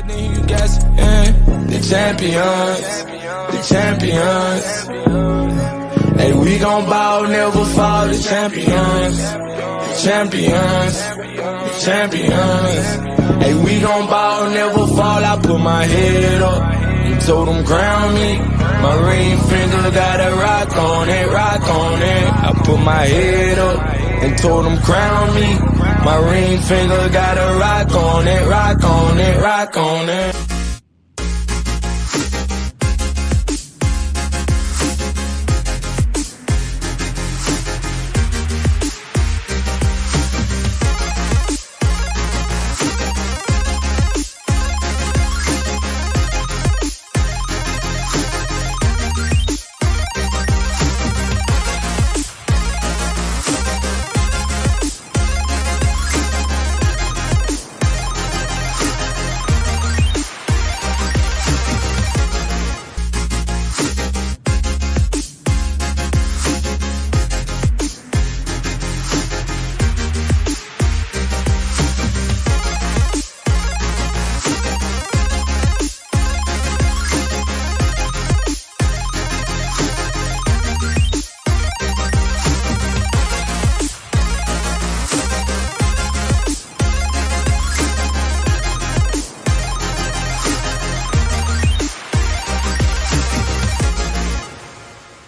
then you guess, the champions, the champions. Hey, we gon' ball, never fall, the champions, the champions, the champions. Hey, we gon' ball, never fall, I put my head up and told them crown me. My ring finger got a rock on it, rock on it. I put my head up and told them crown me. My ring finger got a rock on it, rock on it, rock on it.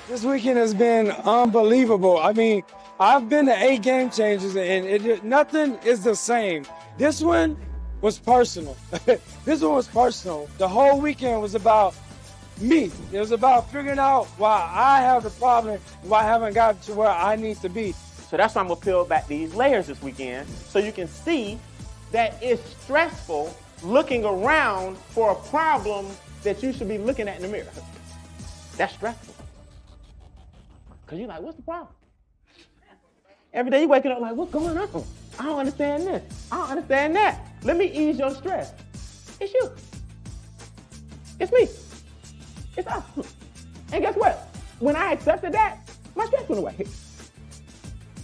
This weekend has been unbelievable. I mean, I've been to 8 game changers and nothing is the same. This one was personal. This one was personal. The whole weekend was about me. It was about figuring out why I have the problem, why I haven't gotten to where I need to be. So that's why I'm gonna peel back these layers this weekend so you can see that it's stressful looking around for a problem that you should be looking at in the mirror. That's stressful. Because you're like, what's the problem? Every day you're waking up like, what's going on? I don't understand this. I don't understand that. Let me ease your stress. It's you. It's me. It's us. And guess what? When I accepted that, my stress went away.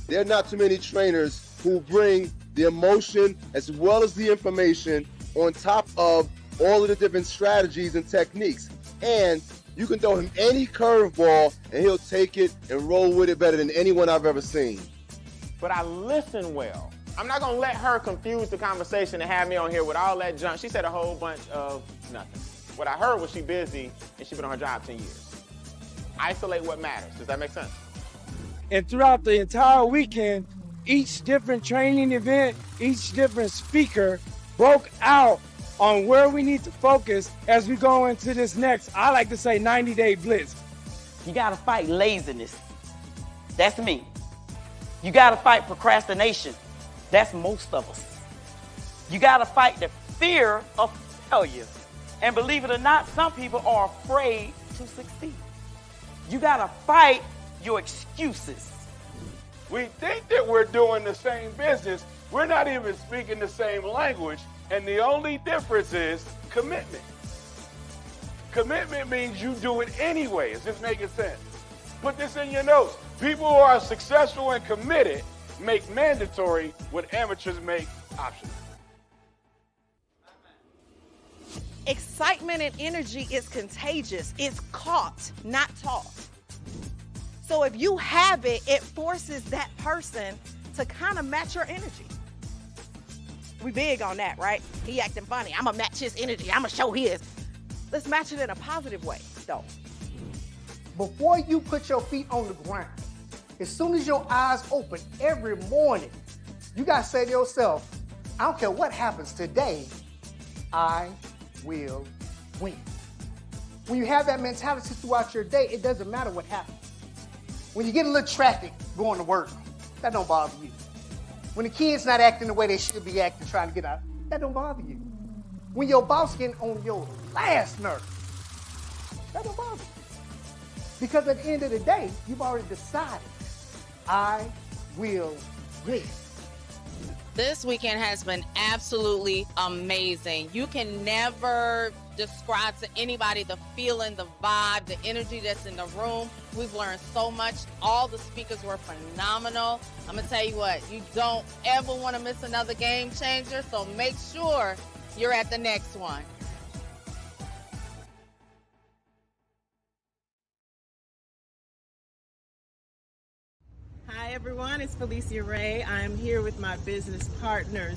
There are not too many trainers who bring the emotion as well as the information on top of all of the different strategies and techniques. And you can throw him any curveball and he'll take it and roll with it better than anyone I've ever seen. But I listen well. I'm not gonna let her confuse the conversation and have me on here with all that junk. She said a whole bunch of nothing. What I heard was she busy and she's been on her job 10 years. Isolate what matters. Does that make sense? And throughout the entire weekend, each different training event, each different speaker broke out on where we need to focus as we go into this next, I like to say, 90-day blitz. You gotta fight laziness. That's me. You gotta fight procrastination. That's most of us. You gotta fight the fear of failure. And believe it or not, some people are afraid to succeed. You gotta fight your excuses. We think that we're doing the same business. We're not even speaking the same language. And the only difference is commitment. Commitment means you do it anyway. Is this making sense? Put this in your notes. People who are successful and committed make mandatory what amateurs make optional. Excitement and energy is contagious. It's caught, not taught. So if you have it, it forces that person to kind of match your energy. We big on that, right? He acting funny. I'm gonna match his energy. I'm gonna show his. Let's match it in a positive way, though. Before you put your feet on the ground, as soon as your eyes open every morning, you gotta say to yourself, I don't care what happens today, I will win. When you have that mentality throughout your day, it doesn't matter what happens. When you get a little traffic going to work, that don't bother you. When the kid's not acting the way they should be acting, trying to get out, that don't bother you. When your boss getting on your last nerve, that don't bother you. Because at the end of the day, you've already decided, I will win. This weekend has been absolutely amazing. You can never describe to anybody the feeling, the vibe, the energy that's in the room. We've learned so much. All the speakers were phenomenal. I'm gonna tell you what, you don't ever want to miss another game changer, so make sure you're at the next one. everyone, it's Felicia Ray. I'm here with my business partners,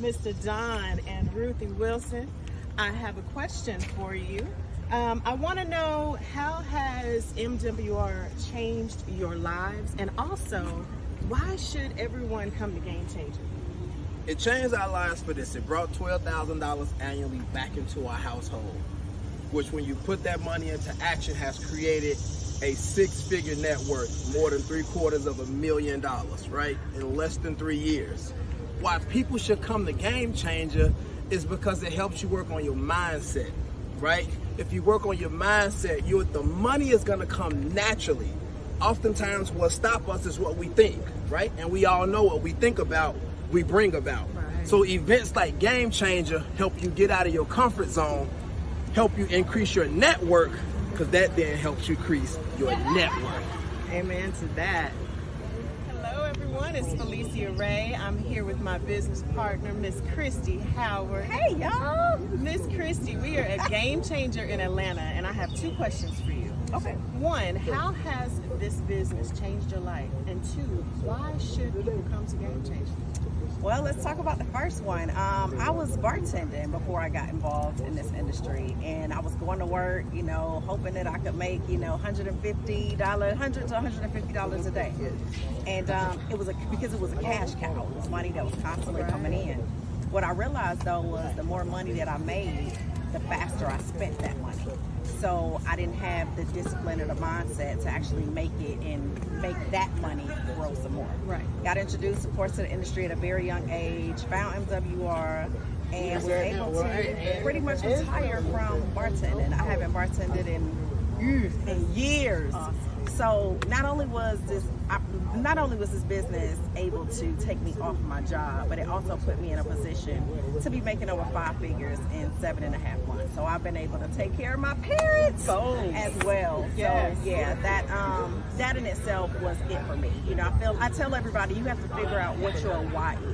Mr. Don and Ruthie Wilson. I have a question for you. I want to know, how has MWR changed your lives, and also why should everyone come to Game Changer? It changed our lives for this. It brought $12,000 annually back into our household, which when you put that money into action has created a six-figure net worth, more than $750,000, right, in less than 3 years. Why people should come to Game Changer is because it helps you work on your mindset, right? If you work on your mindset, the money is gonna come naturally. Oftentimes what stops us is what we think, right? And we all know what we think about, we bring about. Right. So events like Game Changer help you get out of your comfort zone, help you increase your network, because that then helps you increase your network. Amen to that. Hello everyone, it's Felicia Ray. I'm here with my business partner, Miss Christy Howard. Hey y'all! Miss Christy, we are at Game Changer in Atlanta, and I have two questions for you. Okay. One, how has this business changed your life? And two, why should people come to Game Changer? Well, let's talk about the first one. I was bartending before I got involved in this industry, and I was going to work, hoping that I could make, $100 to $150 a day. And it was because it was a cash cow. It was money that was constantly coming in. What I realized though was the more money that I made, the faster I spent that money. So I didn't have the discipline or the mindset to actually make it and make that money grow some more. Right. Got introduced, of course, to the industry at a very young age, found MWR, and was able to pretty much retire from bartending. I haven't bartended in years. Awesome. So not only was this business able to take me off my job, but it also put me in a position to be making over 5 figures in 7.5 months. So I've been able to take care of my parents as well. Yes. So yeah, that in itself was it for me. I tell everybody, you have to figure out what your why is.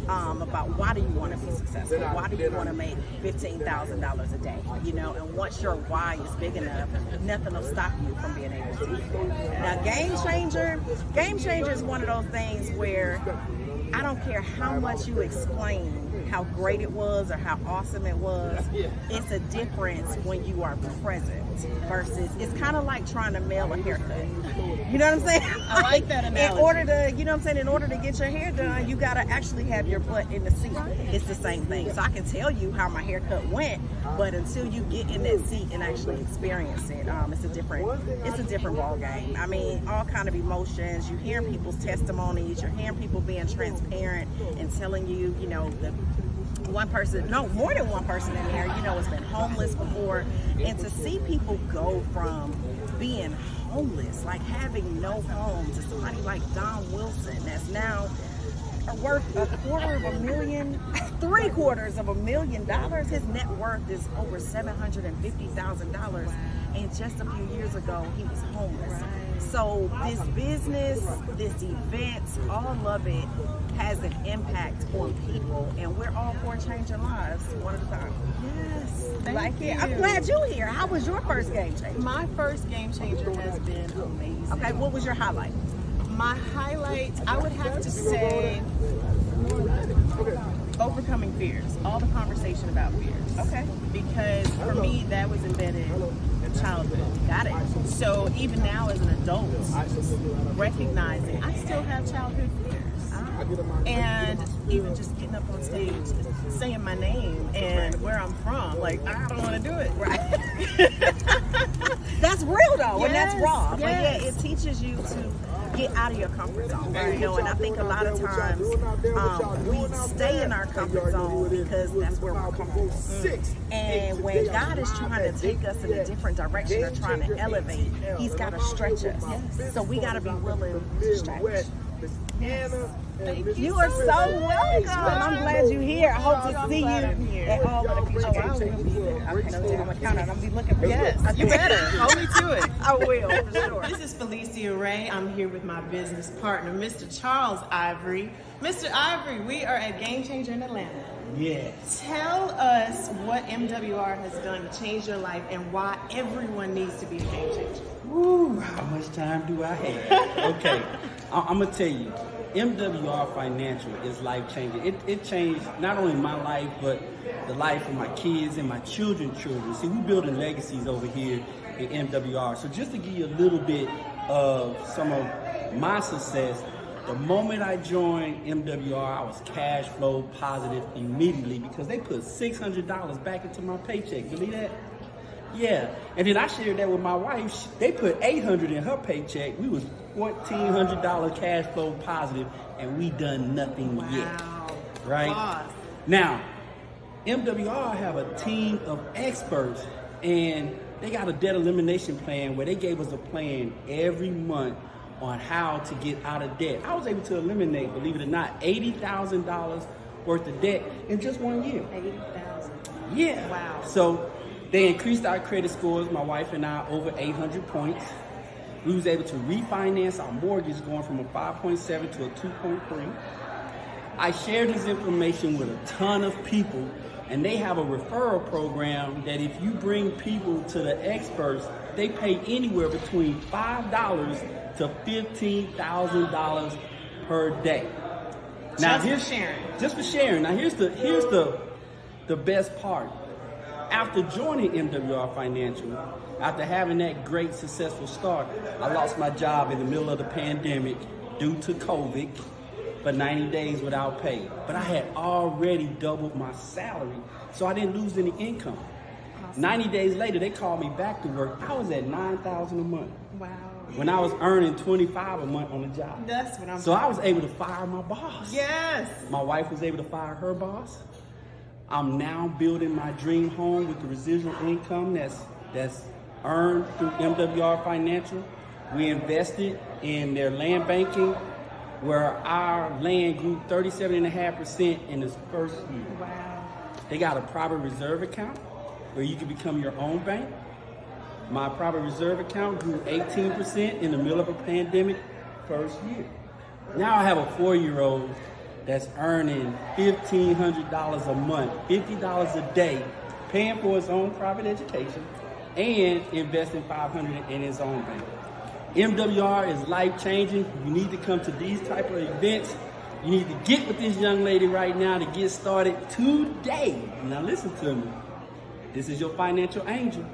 About why do you want to be successful? Why do you want to make $15,000 a day? And once your why is big enough, nothing will stop you from being able to do it. Now, Game Changer is one of those things where I don't care how much you explain how great it was or how awesome it was. It's a difference when you are present versus, it's kind of like trying to mail a haircut. You know what I'm saying? I like that analogy. In order to get your hair done, you got to actually have your butt in the seat. It's the same thing. So I can tell you how my haircut went, but until you get in that seat and actually experience it, it's a different ball game. I mean, all kind of emotions. You're hearing people's testimonies. You're hearing people being transparent and telling you, more than one person in there, has been homeless before. And to see people go from being homeless, like having no home, to somebody like Don Wilson that's now worth $750,000. His net worth is over $750,000. And just a few years ago, he was homeless. So this business, this event, all of it has an impact on people, and we're all for changing lives one at a time. Yes, thank you. I'm glad you're here. How was your first Game Changer? My first Game Changer has been amazing. Okay, what was your highlight? My highlight, I would have to say, overcoming fears. All the conversation about fears. Okay. Because for me, that was embedded in childhood. Got it. So even now as an adult, recognizing I still have childhood fears. And even just getting up on stage, saying my name and where I'm from, like, I don't want to do it. Right. That's real though, yes, and that's raw. Yes. But yeah, it teaches you to get out of your comfort zone. And I think a lot of times we stay in our comfort zone because that's where we're comfortable. And when God is trying to take us in a different direction or trying to elevate, He's got to stretch us. So we got to be willing to stretch. Yes. You are so welcome. I'm glad you're here. I hope to see you at all of the future Game Changers. Okay, no, I'm gonna count on. I'm gonna be looking for you. Yes, you better. Hold me to it. I will, for sure. This is Felicia Ray. I'm here with my business partner, Mr. Charles Ivory. Mr. Ivory, we are at Game Changer in Atlanta. Yes. Tell us what MWR has done to change your life and why everyone needs to be a Game Changer. Woo, how much time do I have? Okay. I'm gonna tell you, MWR Financial is life changing. It changed not only my life, but the life of my kids and my children's children. See, we're building legacies over here in MWR. So just to give you a little bit of some of my success, the moment I joined MWR, I was cash flow positive immediately because they put $600 back into my paycheck. Believe that? Yeah. And then I shared that with my wife. They put $800 in her paycheck. We was $1,400 cash flow positive, and we done nothing yet. Right? Boss. Now, MWR have a team of experts, and they got a debt elimination plan where they gave us a plan every month on how to get out of debt. I was able to eliminate, believe it or not, $80,000 worth of debt in just 1 year. 80,000. Yeah. Wow. So they increased our credit scores, my wife and I, over 800 points. We was able to refinance our mortgage going from a 5.7 to a 2.3. I shared this information with a ton of people, and they have a referral program that if you bring people to the experts, they pay anywhere between $5 to $15,000 per day. Now, Just for sharing. Just for sharing. Now here's the best part. After joining MWR Financial, after having that great successful start, I lost my job in the middle of the pandemic due to COVID for 90 days without pay. But I had already doubled my salary, so I didn't lose any income. Awesome. 90 days later, they called me back to work. I was at $9,000 a month. Wow. When I was earning $25 a month on the job. That's what I'm So I was able to fire my boss. Yes. My wife was able to fire her boss. I'm now building my dream home with the residual income that's earned through MWR Financial. We invested in their land banking, where our land grew 37.5% in this first year. Wow. They got a private reserve account where you can become your own bank. My private reserve account grew 18% in the middle of a pandemic first year. Now I have a 4-year-old that's earning $1,500 a month, $50 a day, paying for his own private education and investing $500 in his own bank. MWR is life-changing. You need to come to these type of events. You need to get with this young lady right now to get started today. Now listen to me. This is your financial angel.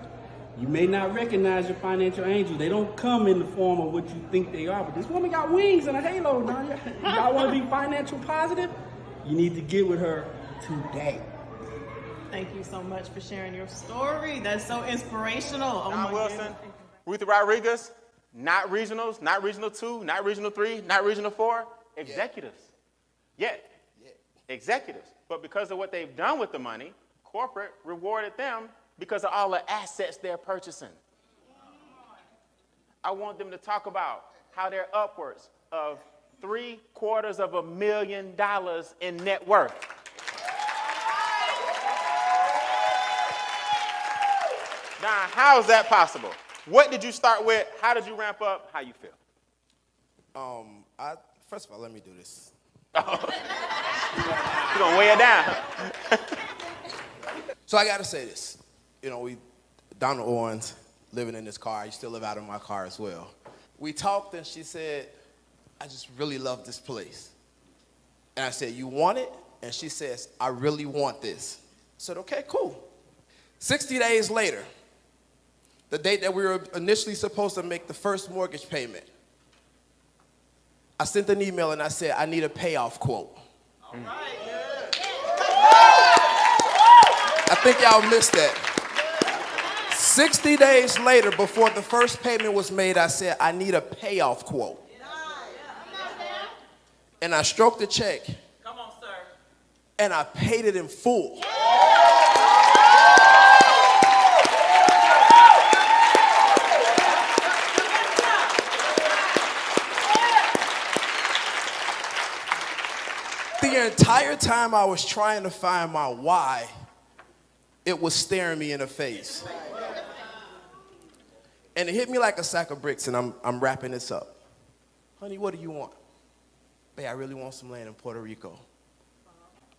You may not recognize your financial angel. They don't come in the form of what you think they are, but this woman got wings and a halo, don't you? Y'all want to be financial positive? You need to get with her today. Thank you so much for sharing your story. That's so inspirational. Oh, Don my Wilson, goodness. Ruthie Rodriguez, not regionals, not regional 2, not regional 3, not regional 4, executives. Yet, executives. But because of what they've done with the money, corporate rewarded them because of all the assets they're purchasing. I want them to talk about how they're upwards of $750,000 in net worth. Now, how is that possible? What did you start with? How did you ramp up? How you feel? First of all, let me do this. You're going to weigh it down. So I got to say this. You know, we down to Owens, living in this car. I used to live out of my car as well. We talked, and she said, I just really love this place. And I said, you want it? And she says, I really want this. I said, okay, cool. 60 days later, the date that we were initially supposed to make the first mortgage payment, I sent an email and I said, I need a payoff quote. All right. I think y'all missed that. 60 days later, before the first payment was made, I said, I need a payoff quote. And I stroked the check. Come on, sir. And I paid it in full. The entire time I was trying to find my why, it was staring me in the face. And it hit me like a sack of bricks, and I'm wrapping this up. Honey, what do you want? Babe, I really want some land in Puerto Rico.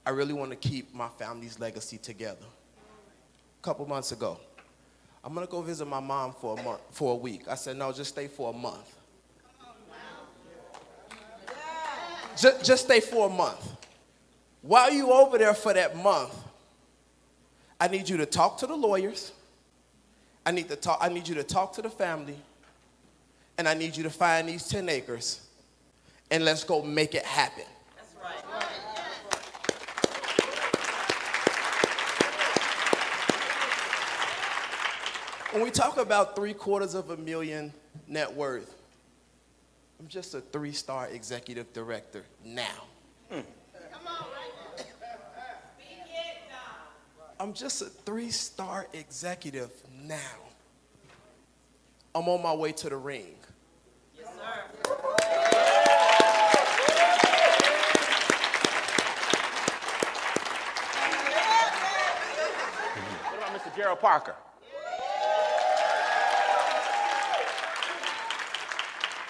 I really want to keep my family's legacy together. A couple months ago, I'm going to go visit my mom for a week. I said, no, just stay for a month. just stay for a month. While you over there for that month, I need you to talk to the lawyers. I need you to talk to the family. And I need you to find these 10 acres. And let's go make it happen. That's right. When we talk about $750,000 net worth, I'm just a 3-star executive director now. Come on. I'm just a 3-star executive now. I'm on my way to the ring. Yes, sir. What about Mr. Gerald Parker?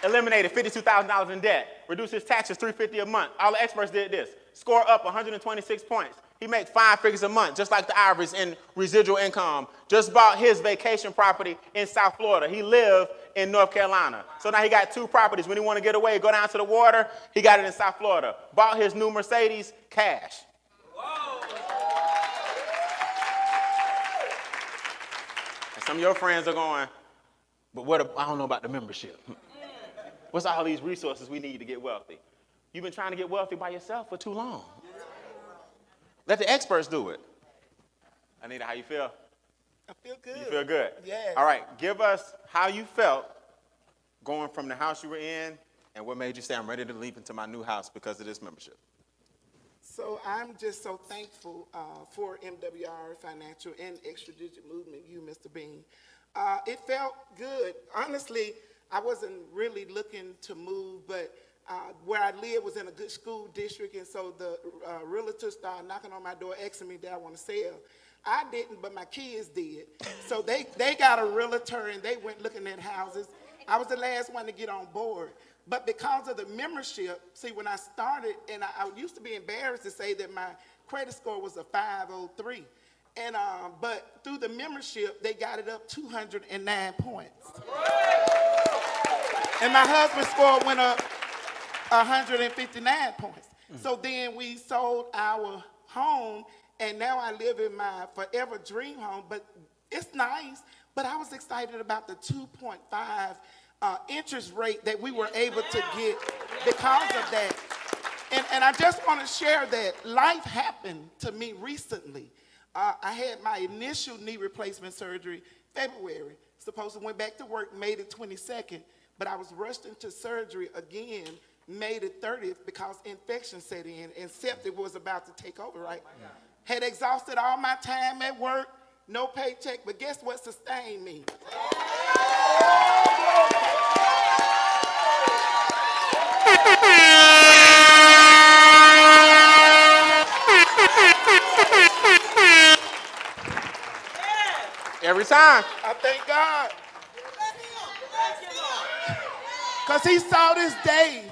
Eliminated $52,000 in debt. Reduced his taxes $350 a month. All the experts did this. Score up 126 points. He makes 5 figures a month, just like the average in residual income. Just bought his vacation property in South Florida. He lived in North Carolina. So now he got 2 properties. When he want to get away, go down to the water, he got it in South Florida. Bought his new Mercedes, cash. Whoa. And some of your friends are going, but I don't know about the membership. What's all these resources we need to get wealthy? You've been trying to get wealthy by yourself for too long. Let the experts do it. Anita, how you feel? I feel good. You feel good? Yes. All right, give us how you felt going from the house you were in and what made you say, I'm ready to leap into my new house because of this membership. So I'm just so thankful for MWR Financial and Extra Digit Movement, you, Mr. Bean. It felt good. Honestly, I wasn't really looking to move, but where I lived was in a good school district, and so the realtors started knocking on my door asking me, did I want to sell? I didn't, but my kids did. So they got a realtor, and they went looking at houses. I was the last one to get on board. But because of the membership, see, when I started, and I used to be embarrassed to say that my credit score was a 503. And but through the membership, they got it up 209 points. And my husband's score went up 159 points. So then we sold our home, and now I live in my forever dream home. But it's nice, but I was excited about the 2.5 interest rate that we were able to get because of that. And I just want to share that life happened to me recently. I had my initial knee replacement surgery February. Supposed to went back to work May the 22nd, but I was rushed into surgery again May the 30th because infection set in and septic was about to take over, right? Had exhausted all my time at work, no paycheck, but guess what sustained me? Every time. I thank God. Because he saw this day.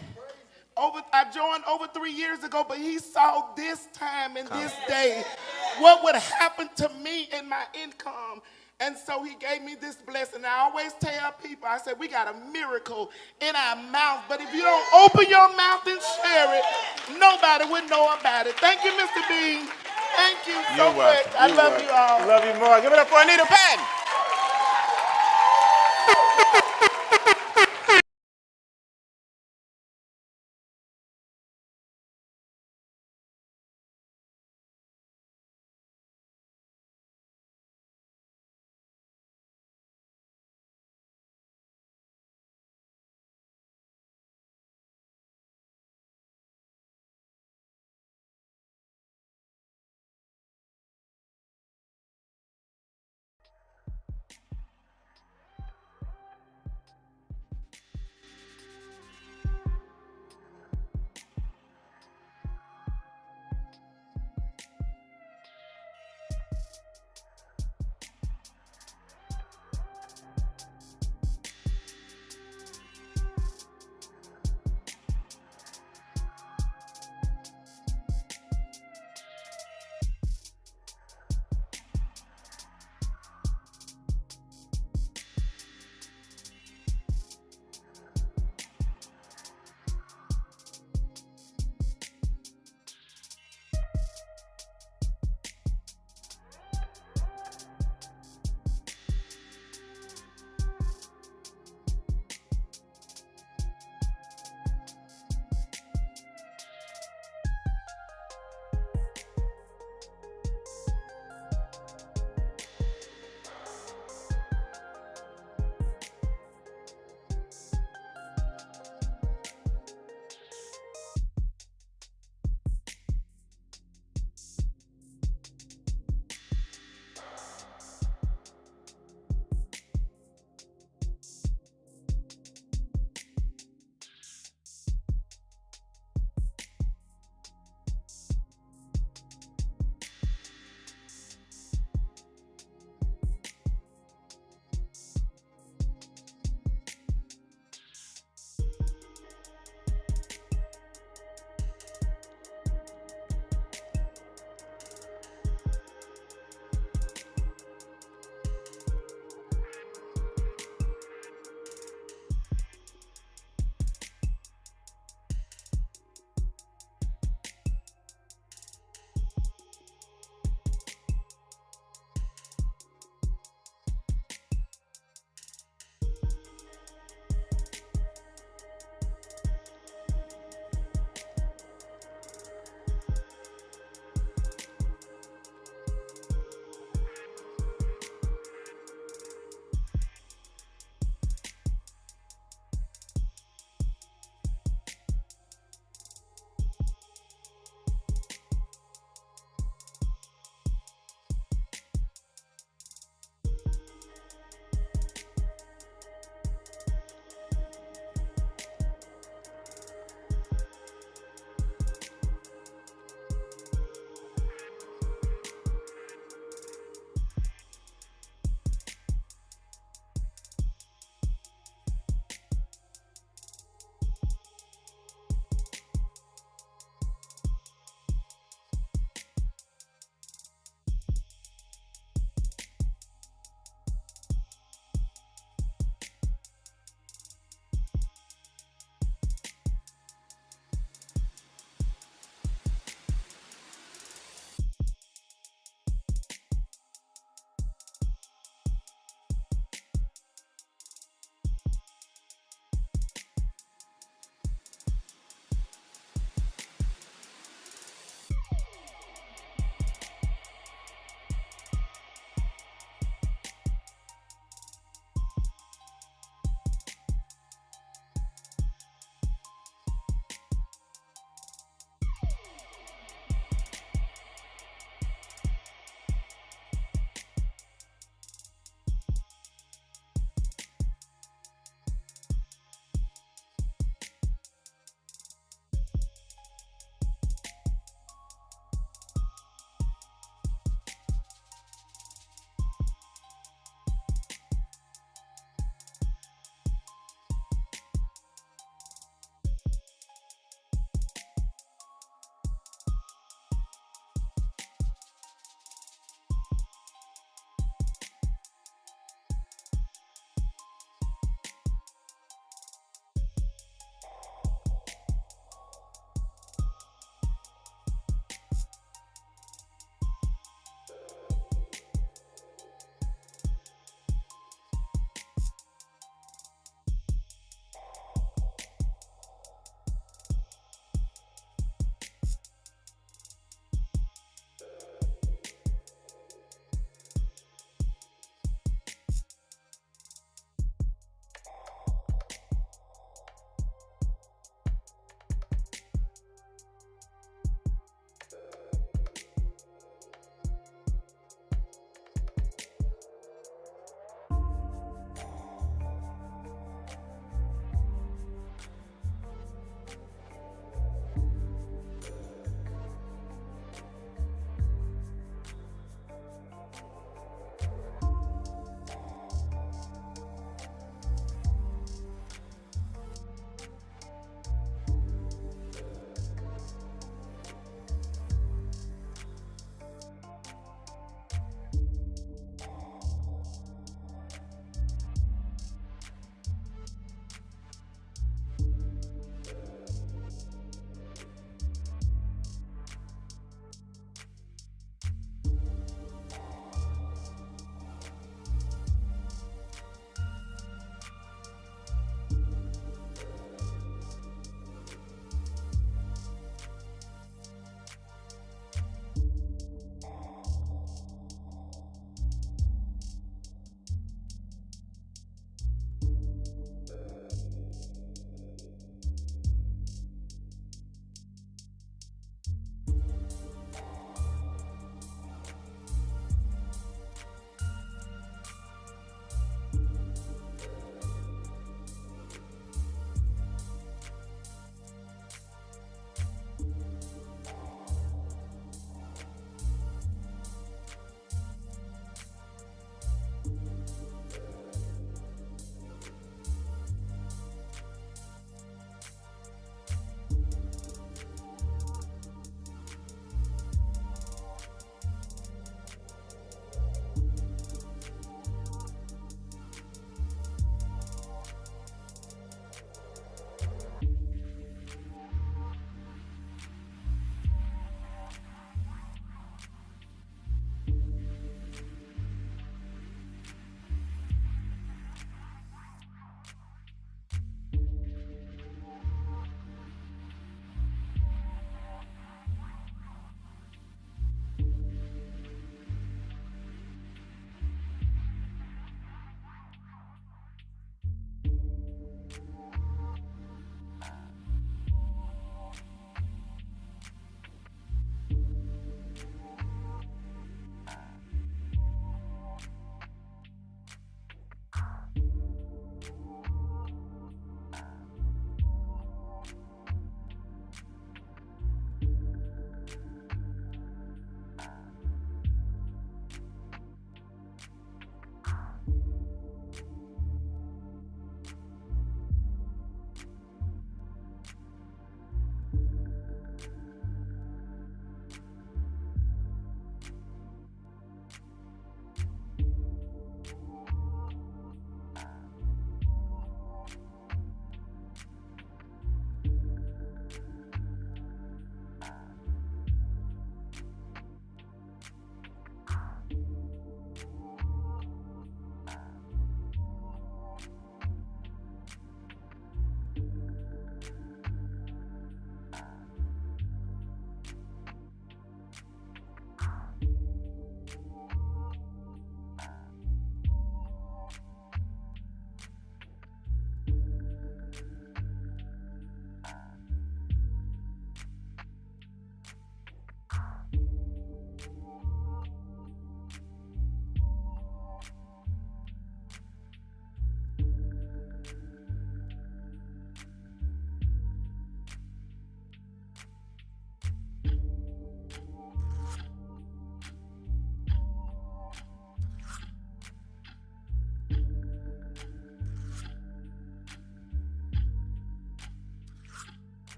I joined over 3 years ago, but he saw this time and this day what would happen to me and my income. And so he gave me this blessing. I always tell people, I said, we got a miracle in our mouth, but if you don't open your mouth and share it, nobody would know about it. Thank you, Mr. Bean. Thank you so much. I love you all. Love you more. Give it up for Anita Patton.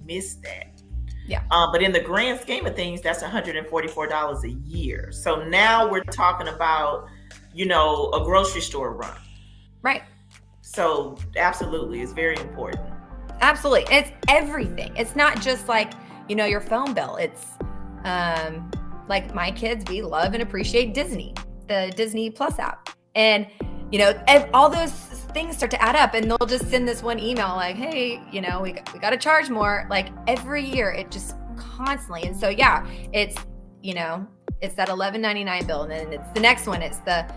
miss that. Yeah. But in the grand scheme of things, that's $144 a year. So now we're talking about, a grocery store run. Right. So absolutely, it's very important. Absolutely. It's everything. It's not just like, your phone bill. It's like my kids, we love and appreciate Disney, the Disney Plus app. And, all those things start to add up, and they'll just send this one email like, hey, we got to charge more. Like every year, it just constantly. And so, yeah, it's, it's that $11.99 bill. And then it's the next one. It's the,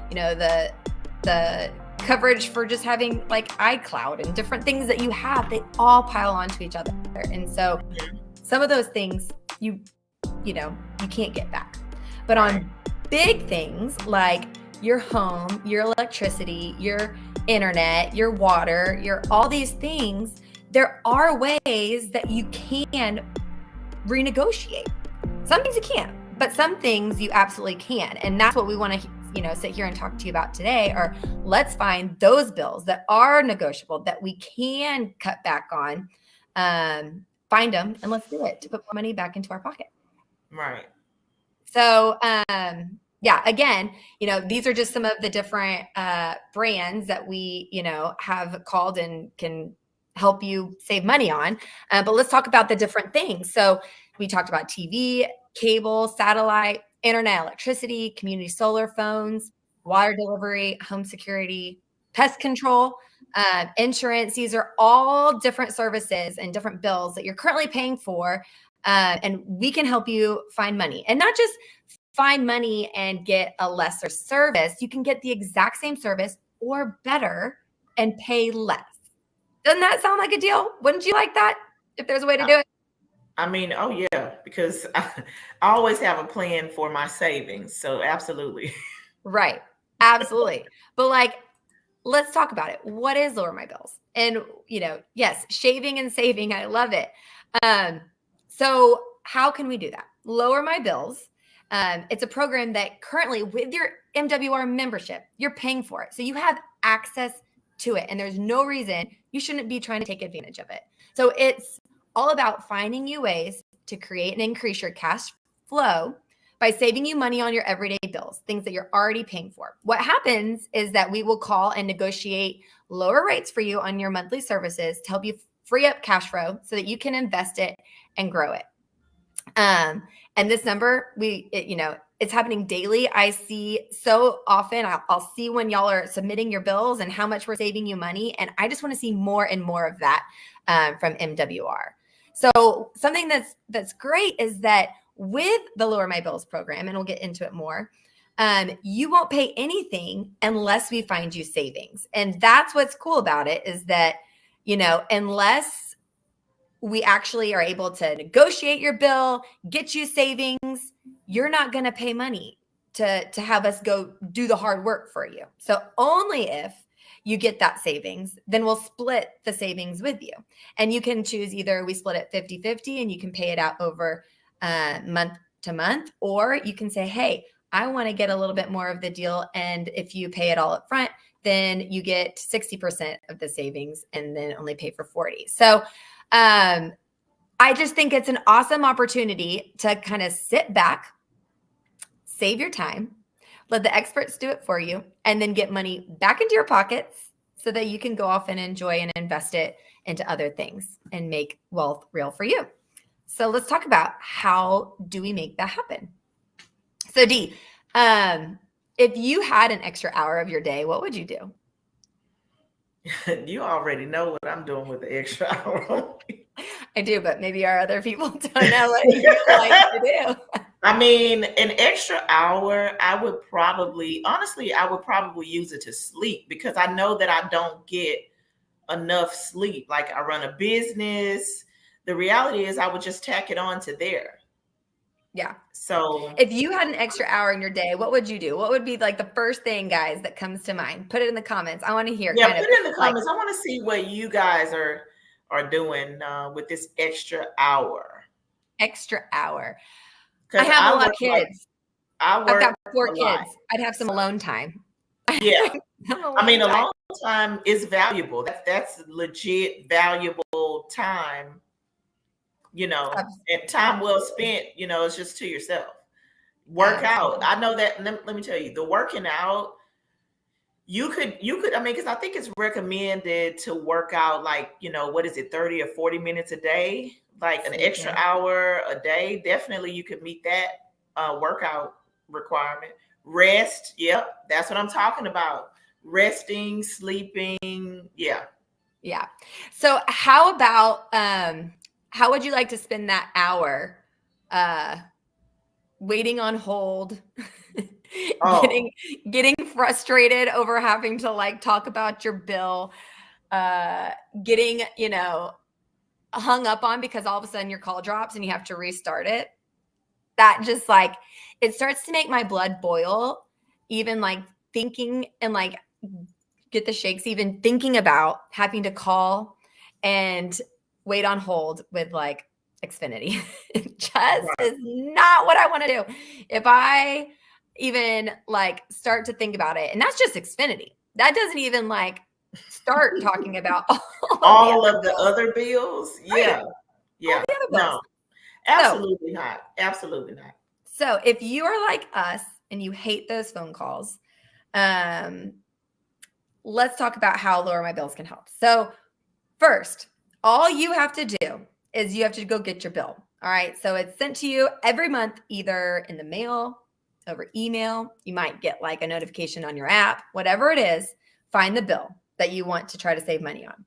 the coverage for just having like iCloud and different things that you have, they all pile onto each other. And so some of those things you can't get back. But on big things like your home, your electricity, your internet, your water, all these things, there are ways that you can renegotiate. Some things you can't, but some things you absolutely can. And that's what we want to sit here and talk to you about today, or let's find those bills that are negotiable that we can cut back on, find them, and let's do it to put more money back into our pocket. Right. So, yeah, again, these are just some of the different brands that we, have called and can help you save money on. But let's talk about the different things. So we talked about TV, cable, satellite, internet, electricity, community solar phones, water delivery, home security, pest control, insurance. These are all different services and different bills that you're currently paying for. And we can help you find money, and not just find money and get a lesser service. You can get the exact same service or better and pay less. Doesn't that sound like a deal? Wouldn't you like that if there's a way to do it? I mean, oh yeah, because I always have a plan for my savings. So absolutely. Right. Absolutely. But let's talk about it. What is Lower My Bills? And, yes, shaving and saving. I love it. So how can we do that? Lower My Bills. It's a program that currently with your MWR membership, you're paying for it. So you have access to it. And there's no reason you shouldn't be trying to take advantage of it. So it's all about finding you ways to create and increase your cash flow by saving you money on your everyday bills, things that you're already paying for. What happens is that we will call and negotiate lower rates for you on your monthly services to help you free up cash flow so that you can invest it and grow it. And this number, it's happening daily. I see so often, I'll see when y'all are submitting your bills and how much we're saving you money. And I just want to see more and more of that from MWR. So something that's great is that with the Lower My Bills program, and we'll get into it more, you won't pay anything unless we find you savings. And that's what's cool about it, is that, unless we actually are able to negotiate your bill, get you savings, you're not going to pay money to have us go do the hard work for you. So only if you get that savings, then we'll split the savings with you. And you can choose either we split it 50-50 and you can pay it out over month to month, or you can say, hey, I want to get a little bit more of the deal. And if you pay it all up front, then you get 60% of the savings and then only pay for 40. So I just think it's an awesome opportunity to kind of sit back, save your time, let the experts do it for you, and then get money back into your pockets so that you can go off and enjoy and invest it into other things and make wealth real for you. So let's talk about how do we make that happen? So Dee, if you had an extra hour of your day, what would you do? You already know what I'm doing with the extra hour. I do, but maybe our other people don't know what you like to do. I mean, an extra hour, I would probably use it to sleep, because I know that I don't get enough sleep. Like, I run a business. The reality is I would just tack it on to there. Yeah. So if you had an extra hour in your day, what would you do? What would be like the first thing, guys, that comes to mind? Put it in the comments. I want to hear. Yeah, put it in the comments. I want to see what you guys are doing with this extra hour. Extra hour. I have a lot of kids. I've got 4 kids. I'd have some alone time. Yeah. I mean, alone time is valuable. That's legit valuable time. you know, and time well spent, you know, it's just to yourself. Work out. I know that. Let me tell you, the working out, you could, I mean, because I think it's recommended to work out like, you know, what is it, 30 or 40 minutes a day, like an extra hour a day. Definitely you could meet that workout requirement. Rest. Yep. That's what I'm talking about. Resting, sleeping. Yeah. Yeah. So how about, how would you like to spend that hour, waiting on hold, getting frustrated over having to like talk about your bill, getting, you know, hung up on because all of a sudden your call drops and you have to restart it. That just like, it starts to make my blood boil, even like thinking and like get the shakes, even thinking about having to call and wait on hold with like Xfinity. It just is not what I want to do. If I even like start to think about it, and that's just Xfinity. That doesn't even like start talking about all of the other bills. Yeah. Right. Yeah. No, absolutely not. Absolutely not. So if you are like us and you hate those phone calls, let's talk about how Lower My Bills can help. So first, all you have to do is you have to go get your bill. All right. So it's sent to you every month, either in the mail, over email. You might get like a notification on your app, whatever it is. Find the bill that you want to try to save money on.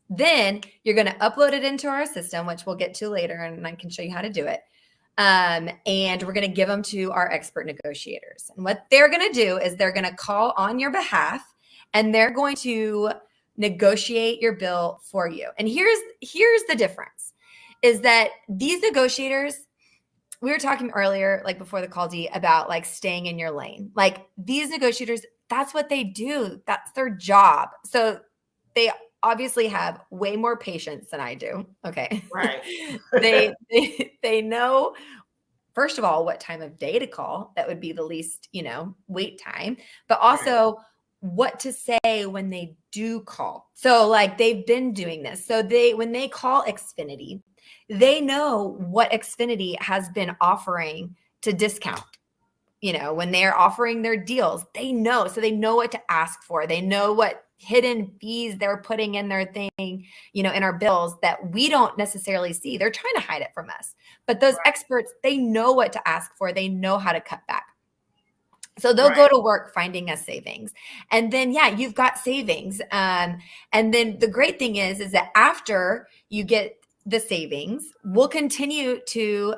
Then you're going to upload it into our system, which we'll get to later, and I can show you how to do it. And we're going to give them to our expert negotiators. And what they're going to do is they're going to call on your behalf, and they're going to negotiate your bill for you. And here's the difference, is that these negotiators, we were talking earlier, like before the call, D, about like staying in your lane. Like these negotiators, that's what they do. That's their job. So they obviously have way more patience than I do. Okay. Right. they know, first of all, what time of day to call. That would be the least, you know, wait time, but also what to say when they do call. So like they've been doing this. So when they call Xfinity, they know what Xfinity has been offering to discount. You know, when they're offering their deals, they know. So they know what to ask for. They know what hidden fees they're putting in their thing, you know, in our bills that we don't necessarily see. They're trying to hide it from us. But those experts, they know what to ask for. They know how to cut back. So they'll go to work finding us savings. And then, yeah, you've got savings. And then the great thing is that after you get the savings, we'll continue to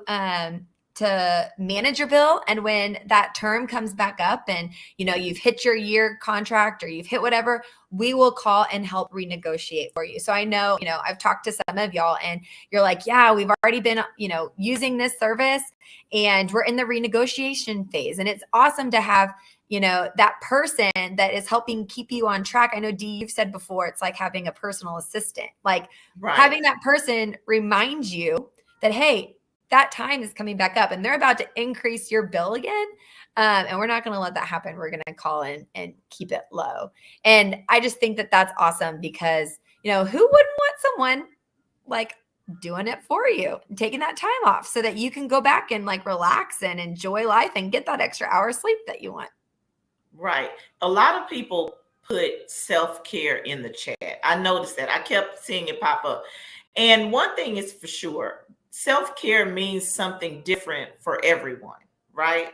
manage your bill. And when that term comes back up and, you know, you've hit your year contract or you've hit whatever, we will call and help renegotiate for you. So I know, you know, I've talked to some of y'all and you're like, yeah, we've already been, you know, using this service and we're in the renegotiation phase. And it's awesome to have, you know, that person that is helping keep you on track. I know, Dee, you've said before, it's like having a personal assistant, like having that person remind you that, hey, that time is coming back up and they're about to increase your bill again. And we're not going to let that happen. We're going to call in and keep it low. And I just think that that's awesome because, you know, who wouldn't want someone like doing it for you, taking that time off so that you can go back and like relax and enjoy life and get that extra hour of sleep that you want. Right. A lot of people put self-care in the chat. I noticed that. I kept seeing it pop up. And one thing is for sure, self-care means something different for everyone, right?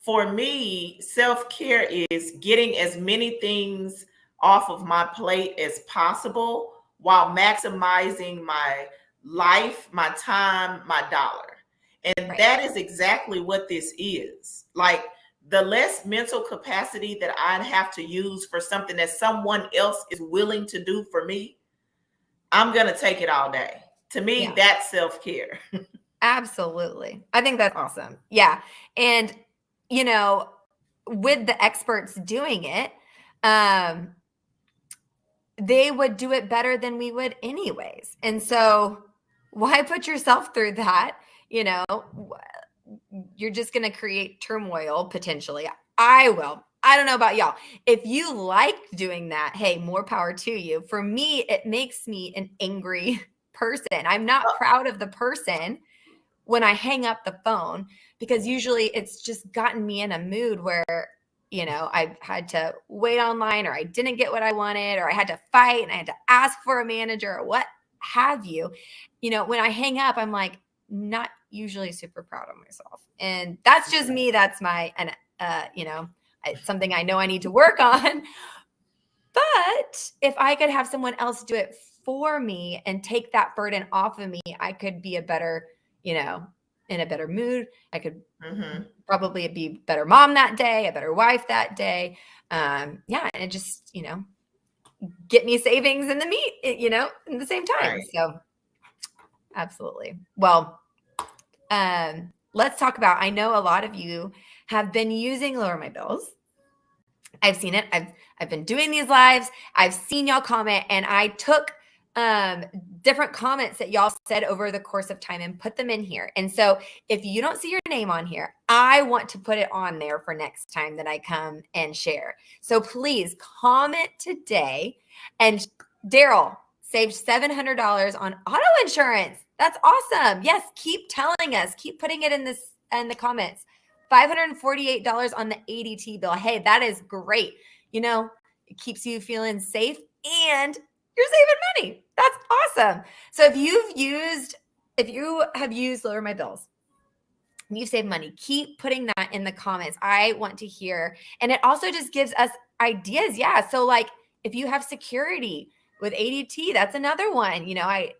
For me, self-care is getting as many things off of my plate as possible while maximizing my life, my time, my dollar. And that is exactly what this is. Like the less mental capacity that I'd have to use for something that someone else is willing to do for me, I'm going to take it all day. To me, that's self-care. Absolutely. I think that's awesome. Yeah. And, you know, with the experts doing it, they would do it better than we would anyways. And so why put yourself through that? You know, you're just going to create turmoil potentially. I will. I don't know about y'all. If you like doing that, hey, more power to you. For me, it makes me an angry person. I'm not proud of the person when I hang up the phone, because usually it's just gotten me in a mood where, you know, I've had to wait online, or I didn't get what I wanted, or I had to fight and I had to ask for a manager or what have you. You know, when I hang up, I'm like not usually super proud of myself. And that's just me. That's my, you know, it's something I know I need to work on. But if I could have someone else do it for me and take that burden off of me, I could be a better, you know, in a better mood. I could probably be a better mom that day, a better wife that day. Yeah. And it just, you know, get me savings in the meat, you know, in the same time. Right. So absolutely. Well, let's talk about, I know a lot of you have been using Lower My Bills. I've seen it. I've been doing these lives. I've seen y'all comment, and I took different comments that y'all said over the course of time and put them in here. And so if you don't see your name on here, I want to put it on there for next time that I come and share. So please comment today. And Daryl saved $700 on auto insurance. That's awesome. Yes, keep telling us. Keep putting it in the comments. $548 on the ADT bill. Hey, that is great. You know, it keeps you feeling safe and you're saving money. That's awesome. So if you have used Lower My Bills, and you've saved money, keep putting that in the comments. I want to hear. And it also just gives us ideas. Yeah. So like if you have security with ADT, that's another one. You know, I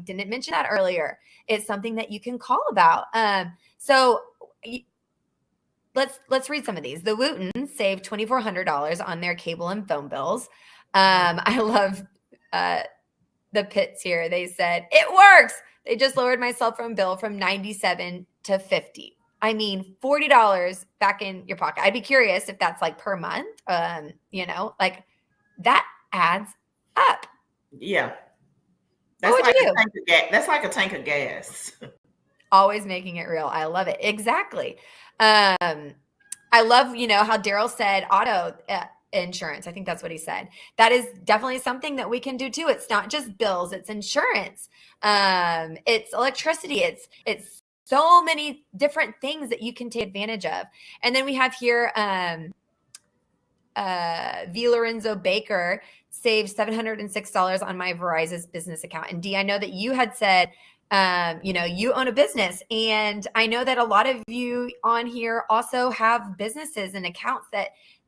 didn't mention that earlier. It's something that you can call about. So let's read some of these. The Wootons saved $2,400 on their cable and phone bills. I love the Pits here. They said, it works. They just lowered my cell phone bill from $97 to $50. I mean, $40 back in your pocket. I'd be curious if that's like per month. You know, like that adds up. Yeah. What would you do? That's like a tank of gas. Always making it real. I love it. Exactly. I love, you know, how Daryl said auto insurance. I think that's what he said. That is definitely something that we can do too. It's not just bills, it's insurance. It's electricity. It's so many different things that you can take advantage of. And then we have here, V. Lorenzo Baker saved $706 on my Verizon's business account. And Dee, I know that you had said, you know, you own a business, and I know that a lot of you on here also have businesses and accounts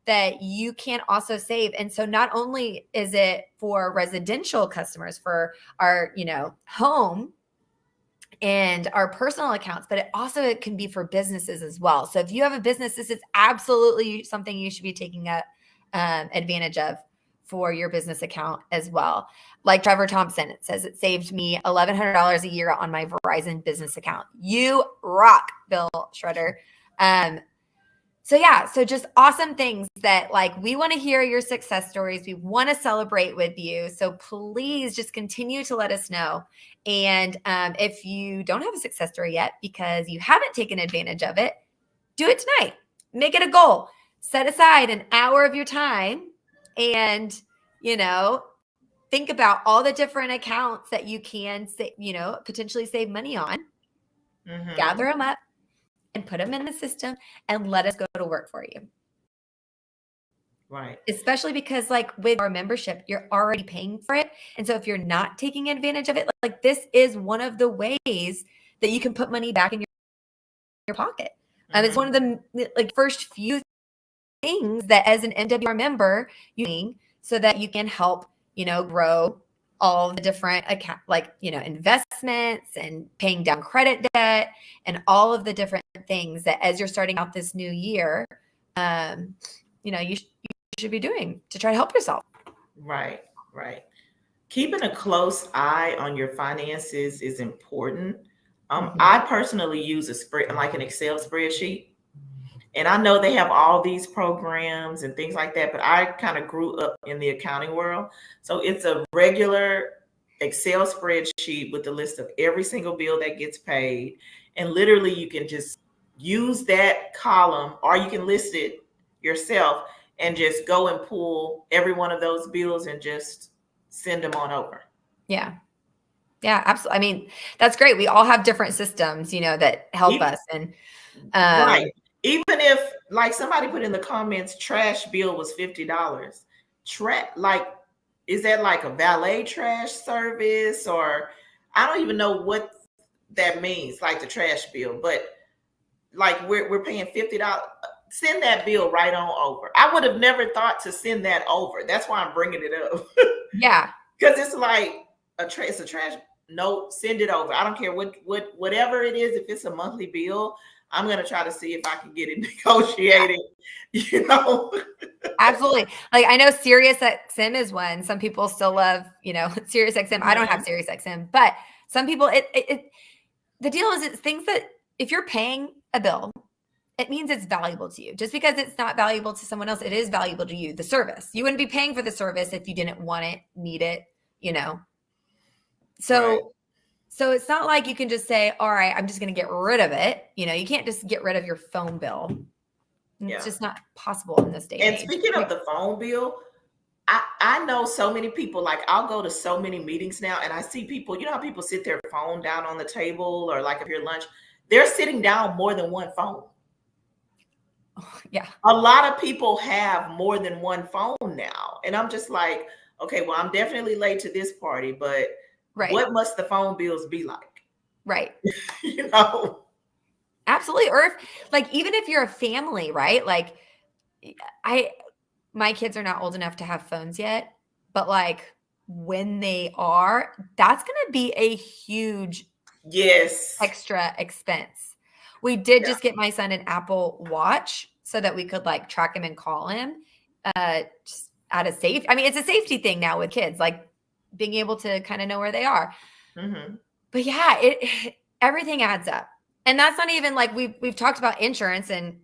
that you can also save. And so not only is it for residential customers, for our, you know, home and our personal accounts, but it can be for businesses as well. So if you have a business, this is absolutely something you should be taking advantage of for your business account as well. Like Trevor Thompson, it says it saved me $1,100 a year on my Verizon business account. You rock, Bill Shredder. So just awesome things that like we want to hear your success stories. We want to celebrate with you. So please just continue to let us know. And if you don't have a success story yet because you haven't taken advantage of it, do it tonight. Make it a goal. Set aside an hour of your time and, you know, think about all the different accounts that you can, you know, potentially save money on. Gather them up and put them in the system and let us go to work for you. Right. Especially because like with our membership, you're already paying for it. And so if you're not taking advantage of it, like this is one of the ways that you can put money back in your pocket. It's one of the like first few things that as an MWR member, you doing so that you can help, you know, grow all the different account, like, you know, investments and paying down credit debt and all of the different things that as you're starting out this new year, you know, you should be doing to try to help yourself. Right. Keeping a close eye on your finances is important. I personally use an Excel spreadsheet. And I know they have all these programs and things like that, but I kind of grew up in the accounting world. So it's a regular Excel spreadsheet with the list of every single bill that gets paid. And literally you can just use that column, or you can list it yourself and just go and pull every one of those bills and just send them on over. Yeah. Yeah, absolutely. I mean, that's great. We all have different systems, that help us. And right. Even if like somebody put in the comments, trash bill was $50. Is that like a valet trash service, or I don't even know what that means, like the trash bill, but like we're paying $50. Send that bill right on over. I would have never thought to send that over. That's why I'm bringing it up. Yeah. Because it's like it's a trash. No, send it over. I don't care whatever it is. If it's a monthly bill, I'm gonna try to see if I can get it negotiated. Absolutely. Like I know Sirius XM is one. Some people still love, Sirius XM. I don't have Sirius XM, but some people. The deal is, it's things that if you're paying a bill, it means it's valuable to you. Just because it's not valuable to someone else, it is valuable to you. The service. You wouldn't be paying for the service if you didn't want it, need it. So. Right. So it's not like you can just say, all right, I'm just going to get rid of it. You can't just get rid of your phone bill. It's just not possible in this day and age. Speaking of the phone bill, I know so many people, like I'll go to so many meetings now and I see people, how people sit their phone down on the table, or like if you're lunch, they're sitting down more than one phone. Yeah. A lot of people have more than one phone now. And I'm just like, okay, well, I'm definitely late to this party, but what must the phone bills be like? Right. Absolutely. Or even if you're a family, right? Like my kids are not old enough to have phones yet, but when they are, that's going to be a huge extra expense. We did just get my son an Apple Watch so that we could track him and call him just out of safety. I mean, it's a safety thing now with kids, being able to kind of know where they are. Mm-hmm. But yeah, everything adds up. And that's not even we've talked about insurance, and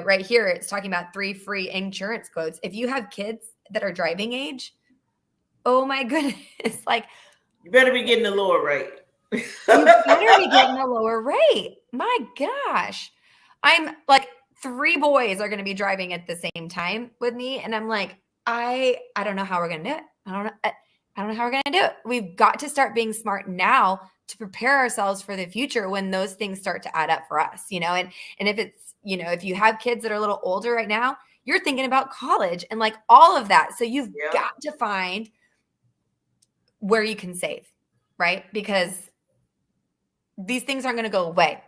right here it's talking about 3 free insurance quotes. If you have kids that are driving age, oh my goodness, you better be getting a lower rate. You better be getting a lower rate. My gosh. I'm 3 boys are going to be driving at the same time with me. And I'm I don't know how we're going to do it. I don't know how we're going to do it. We've got to start being smart now to prepare ourselves for the future when those things start to add up for us, and if it's, if you have kids that are a little older right now, you're thinking about college and all of that. So you've got to find where you can save, right? Because these things aren't going to go away.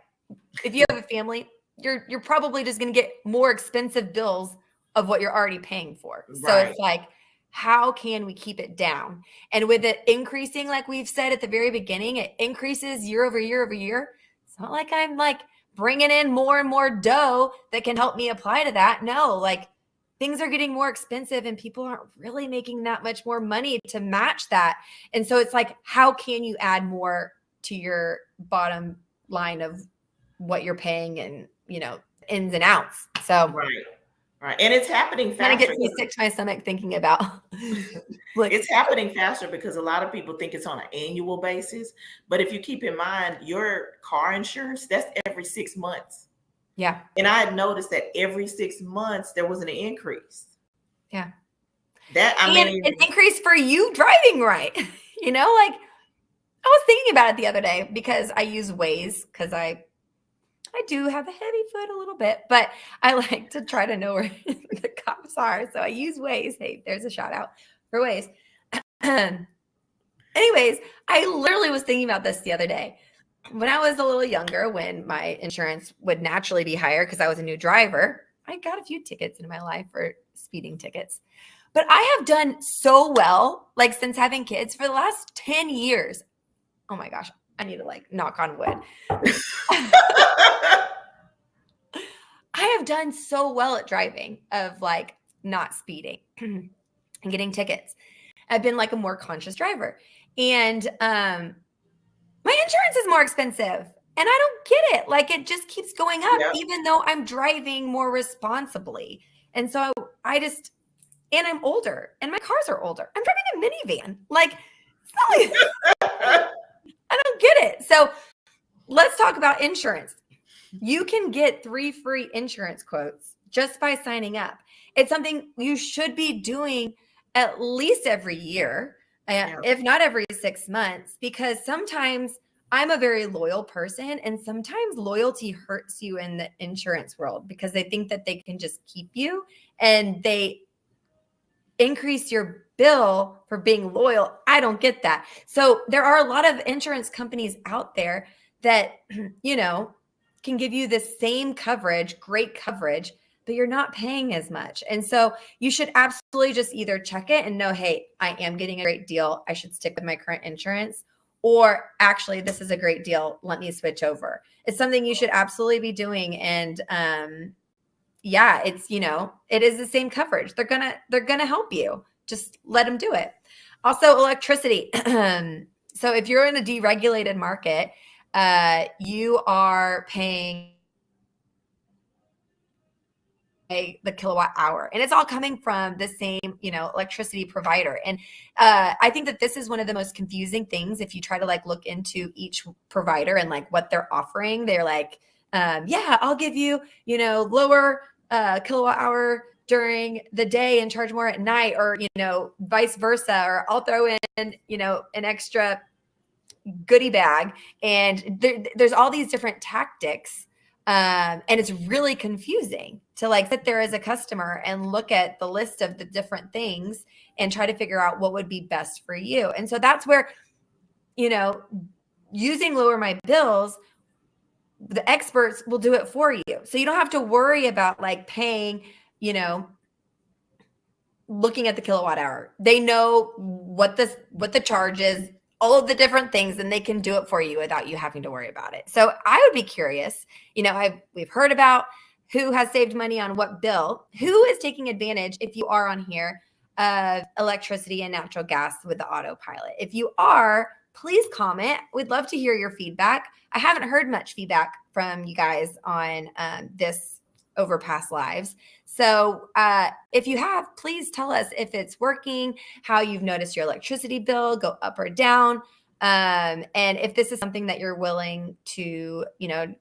If you have a family, you're probably just going to get more expensive bills of what you're already paying for. So it's how can we keep it down? And with it increasing, like we've said at the very beginning, it increases year over year over year. It's not like I'm bringing in more and more dough that can help me apply to that. No, things are getting more expensive and people aren't really making that much more money to match that. And so it's how can you add more to your bottom line of what you're paying and, ins and outs. So Right. And it's happening faster. Kind of gets me sick to my stomach thinking about. It's happening faster because a lot of people think it's on an annual basis. But if you keep in mind your car insurance, that's every 6 months. Yeah. And I had noticed that every 6 months there was an increase. Yeah. An increase for you driving right. I was thinking about it the other day because I use Waze because I do have a heavy foot a little bit, but I like to try to know where the cops are. So I use Waze. Hey, there's a shout out for Waze. Anyways, I literally was thinking about this the other day. When I was a little younger, when my insurance would naturally be higher because I was a new driver, I got a few tickets in my life for speeding tickets. But I have done so well, since having kids for the last 10 years. Oh my gosh, I need to knock on wood. I have done so well at driving of not speeding and getting tickets. I've been a more conscious driver. And my insurance is more expensive and I don't get it. It just keeps going up even though I'm driving more responsibly. And so and I'm older and my cars are older. I'm driving a minivan. It's not I don't get it. So let's talk about insurance. You can get 3 free insurance quotes just by signing up. It's something you should be doing at least every year. if not every 6 months, because sometimes I'm a very loyal person, and sometimes loyalty hurts you in the insurance world because they think that they can just keep you, and they increase your bill for being loyal. I don't get that. So there are a lot of insurance companies out there that, you know, can give you the same coverage, great coverage, but you're not paying as much. And so you should absolutely just either check it and know, hey, I am getting a great deal. I should stick with my current insurance. Or actually, this is a great deal. Let me switch over. It's something you should absolutely be doing. And yeah, it's, you know, it is the same coverage. They're gonna help you. Just let them do it. Also, electricity. So if you're in a deregulated market, you are paying the kilowatt hour, and it's all coming from the same, you know, electricity provider. And I think that this is one of the most confusing things. If you try to like look into each provider and like what they're offering, they're like, yeah, I'll give you, you know, lower kilowatt hour during the day and charge more at night, or, you know, vice versa, or I'll throw in, you know, an extra goodie bag. And there's all these different tactics. And it's really confusing to like sit there as a customer and look at the list of the different things and try to figure out what would be best for you. And so that's where, you know, using Lower My Bills, the experts will do it for you. So you don't have to worry about like paying, you know, looking at the kilowatt hour. They know what the charge is, all of the different things, and they can do it for you without you having to worry about it. So I would be curious, you know, we've heard about who has saved money on what bill, who is taking advantage, if you are on here, of electricity and natural gas with the autopilot. If you are, please comment. We'd love to hear your feedback. I haven't heard much feedback from you guys on this over past lives. So if you have, please tell us if it's working, how you've noticed your electricity bill go up or down, and if this is something that you're willing to, you know,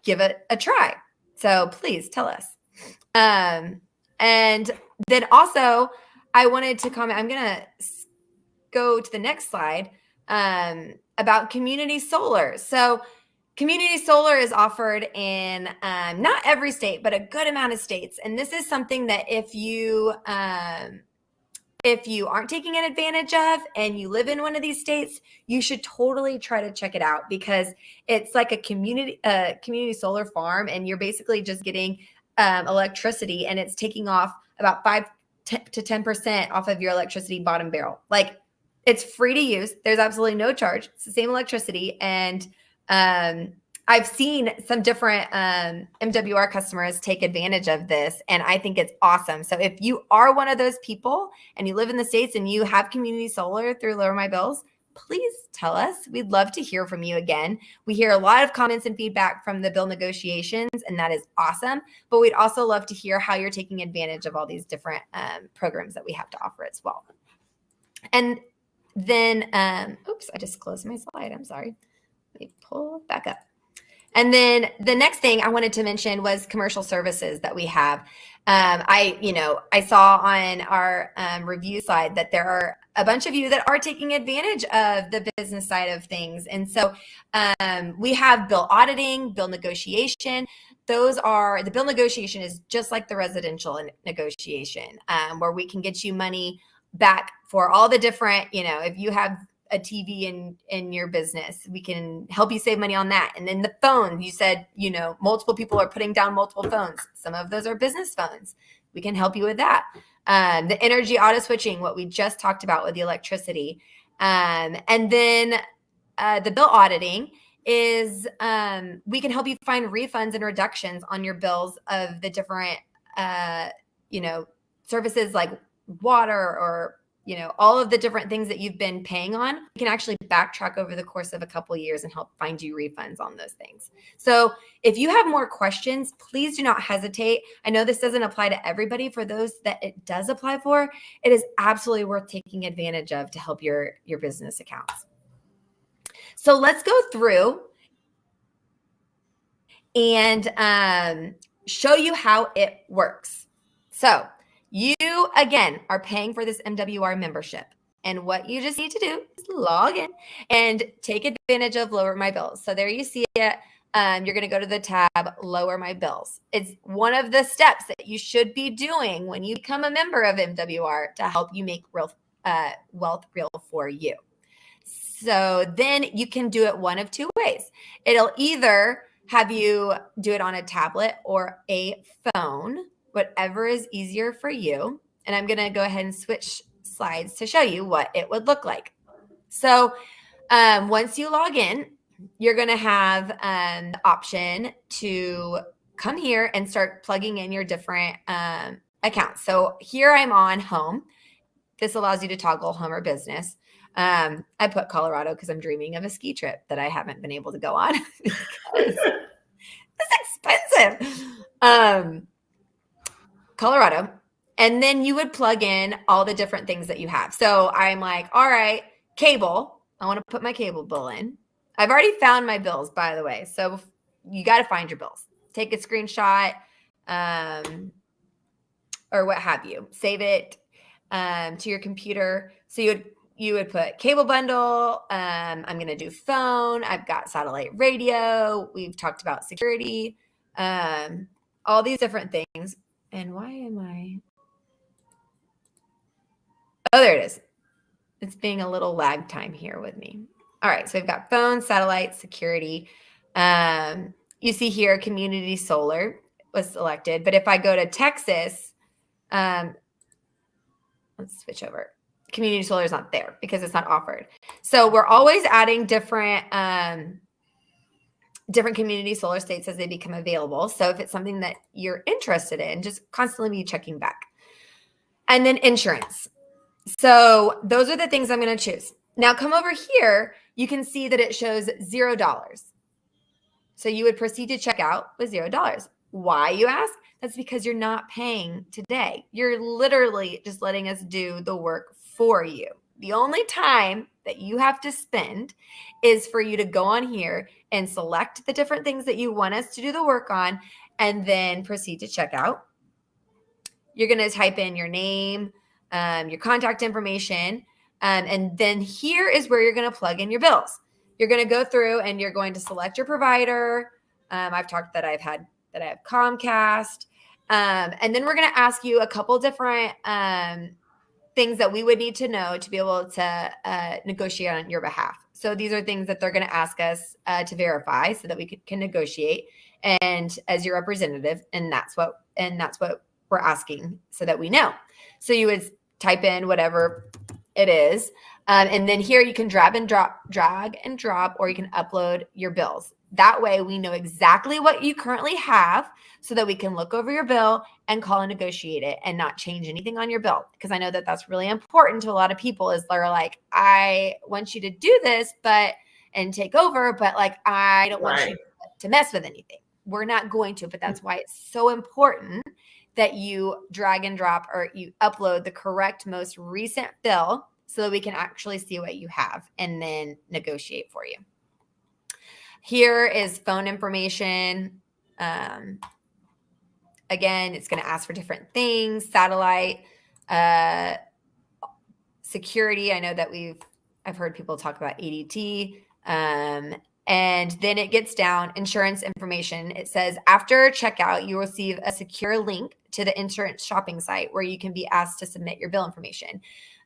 give it a try. So please tell us. And then also, I wanted to comment, I'm going to go to the next slide about community solar. So community solar is offered in not every state, but a good amount of states. And this is something that if you aren't taking an advantage of and you live in one of these states, you should totally try to check it out, because it's like a community solar farm, and you're basically just getting electricity, and it's taking off about 5 to 10% off of your electricity bottom barrel. Like, it's free to use. There's absolutely no charge. It's the same electricity. And I've seen some different MWR customers take advantage of this, and I think it's awesome. So if you are one of those people and you live in the States and you have community solar through Lower My Bills, please tell us. We'd love to hear from you again. We hear a lot of comments and feedback from the bill negotiations, and that is awesome. But we'd also love to hear how you're taking advantage of all these different programs that we have to offer as well. And then, oops, I just closed my slide. I'm sorry. Let me pull back up. And then the next thing I wanted to mention was commercial services that we have. I saw on our review slide that there are a bunch of you that are taking advantage of the business side of things. And so we have bill auditing, bill negotiation. The bill negotiation is just like the residential negotiation, where we can get you money back for all the different, if you have a TV in your business, we can help you save money on that. And then the phone, you said, multiple people are putting down multiple phones. Some of those are business phones. We can help you with that. The energy auto switching, what we just talked about with the electricity. And then the bill auditing is we can help you find refunds and reductions on your bills of the different, services like water or all of the different things that you've been paying on. We can actually backtrack over the course of a couple of years and help find you refunds on those things. So if you have more questions, please do not hesitate. I know this doesn't apply to everybody. For those that it does apply for, it is absolutely worth taking advantage of to help your business accounts. So let's go through and show you how it works. So you, again, are paying for this MWR membership. And what you just need to do is log in and take advantage of Lower My Bills. So there you see it. You're going to go to the tab Lower My Bills. It's one of the steps that you should be doing when you become a member of MWR to help you make wealth real for you. So then you can do it one of two ways. It'll either have you do it on a tablet or a phone, whatever is easier for you. And I'm going to go ahead and switch slides to show you what it would look like. So once you log in, you're going to have the option to come here and start plugging in your different accounts. So here I'm on home. This allows you to toggle home or business. I put Colorado because I'm dreaming of a ski trip that I haven't been able to go on. It's expensive. Colorado. And then you would plug in all the different things that you have. So I'm like, all right, cable. I want to put my cable bill in. I've already found my bills, by the way. So you got to find your bills. Take a screenshot or what have you. Save it to your computer. So you would put cable bundle. I'm going to do phone. I've got satellite radio. We've talked about security, all these different things. And why am I? Oh, there it is. It's being a little lag time here with me. All right. So we've got phone, satellite, security. You see here, community solar was selected. But if I go to Texas, let's switch over. Community solar is not there because it's not offered. So we're always adding different community solar states as they become available. So if it's something that you're interested in, just constantly be checking back. And then insurance. So those are the things I'm going to choose. Now come over here. You can see that it shows $0. So you would proceed to check out with $0. Why, you ask? That's because you're not paying today. You're literally just letting us do the work for you. The only time that you have to spend is for you to go on here and select the different things that you want us to do the work on and then proceed to check out. You're going to type in your name, your contact information, and then here is where you're going to plug in your bills. You're going to go through and you're going to select your provider. I've talked that I have Comcast. And then we're going to ask you a couple different things that we would need to know to be able to negotiate on your behalf. So these are things that they're going to ask us to verify so that we can negotiate. And as your representative, and that's what we're asking so that we know. So you would type in whatever it is. And then here you can drag and drop, or you can upload your bills. That way we know exactly what you currently have so that we can look over your bill and call and negotiate it and not change anything on your bill. Because I know that that's really important to a lot of people is they're like, I want you to do this, and take over, but like, I don't want you to mess with anything. We're not going to, but that's why it's so important that you drag and drop or you upload the correct, most recent bill so that we can actually see what you have and then negotiate for you. Here is phone information. Again, it's going to ask for different things, satellite, security. I know that I've heard people talk about ADT. And then it gets down insurance information. It says after checkout, you receive a secure link to the insurance shopping site where you can be asked to submit your bill information.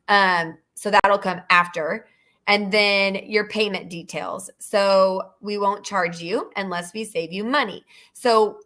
So that'll come after. And then your payment details. So we won't charge you unless we save you money. So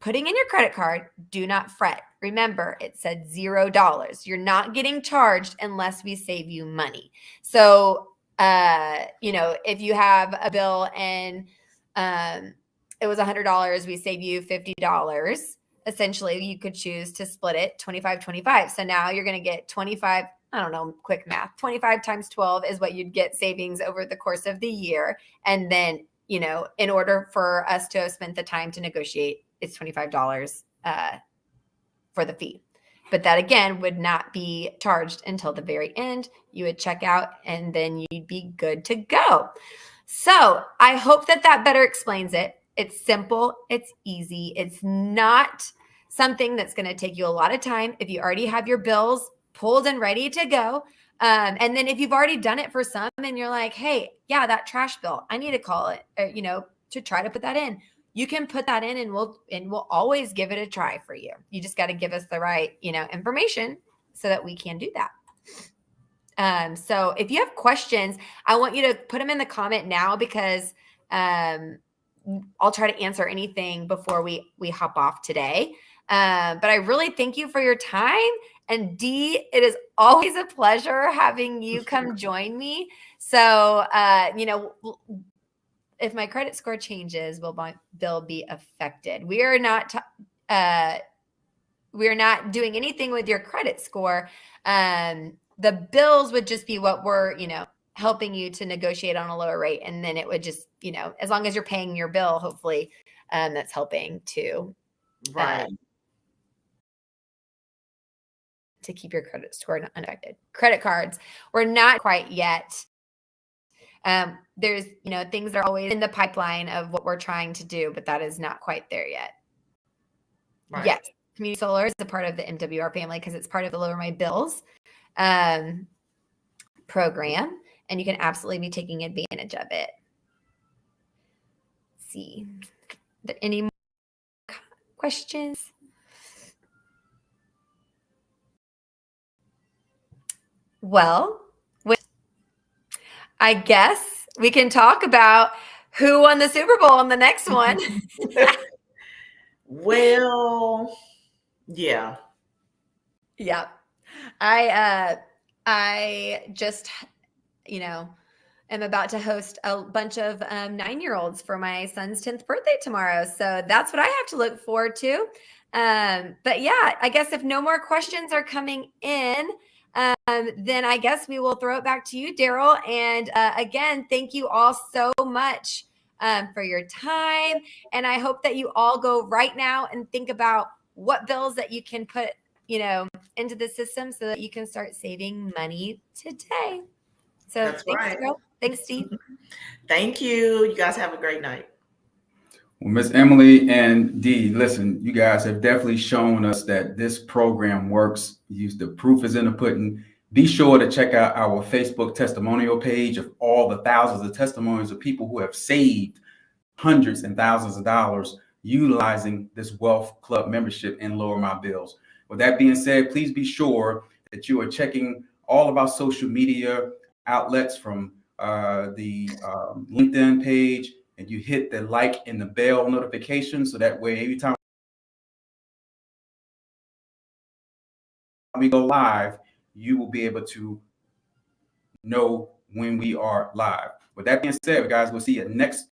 putting in your credit card, do not fret. Remember, it said $0. You're not getting charged unless we save you money. So, if you have a bill and it was $100, we save you $50. Essentially, you could choose to split it 25-25. So now you're going to get 25. I don't know, quick math. 25 times 12 is what you'd get savings over the course of the year. And then, in order for us to have spent the time to negotiate, it's $25 for the fee. But that, again, would not be charged until the very end. You would check out and then you'd be good to go. So I hope that better explains it. It's simple. It's easy. It's not something that's going to take you a lot of time. If you already have your bills pulled and ready to go. And then if you've already done it for some and you're like, hey, yeah, that trash bill, I need to call it, or, to try to put that in. You can put that in and we'll always give it a try for you. You just got to give us the right, information so that we can do that. So if you have questions, I want you to put them in the comment now, because I'll try to answer anything before we hop off today. But I really thank you for your time. And Dee, it is always a pleasure having you come join me. So, if my credit score changes, will my bill be affected? We are not doing anything with your credit score. The bills would just be what we're, helping you to negotiate on a lower rate. And then it would just, as long as you're paying your bill, hopefully that's helping to, to keep your credit score unaffected. Credit cards, we're not quite yet. There's, things are always in the pipeline of what we're trying to do, but that is not quite there yet. Right. Yes. Community solar is a part of the MWR family because it's part of the Lower My Bills program, and you can absolutely be taking advantage of it. Let's see. Are there any more questions? Well, I guess we can talk about who won the Super Bowl in the next one. Well, yeah. Yeah. I just, am about to host a bunch of 9-year-olds for my son's 10th birthday tomorrow. So that's what I have to look forward to. But yeah, I guess if no more questions are coming in, then I guess we will throw it back to you, Daryl. And again, thank you all so much for your time. And I hope that you all go right now and think about what bills that you can put, into the system so that you can start saving money today. So that's thanks, right. Daryl. Thanks, Steve. Thank you. You guys have a great night. Well, Miss Emily and Dee, listen, you guys have definitely shown us that this program works. The proof is in the pudding. Be sure to check out our Facebook testimonial page of all the thousands of testimonies of people who have saved hundreds and thousands of dollars utilizing this Wealth Club membership and Lower My Bills. With that being said, please be sure that you are checking all of our social media outlets, from the LinkedIn page, and you hit the like and the bell notification, so that way every time we go live, you will be able to know when we are live. With that being said, guys, we'll see you next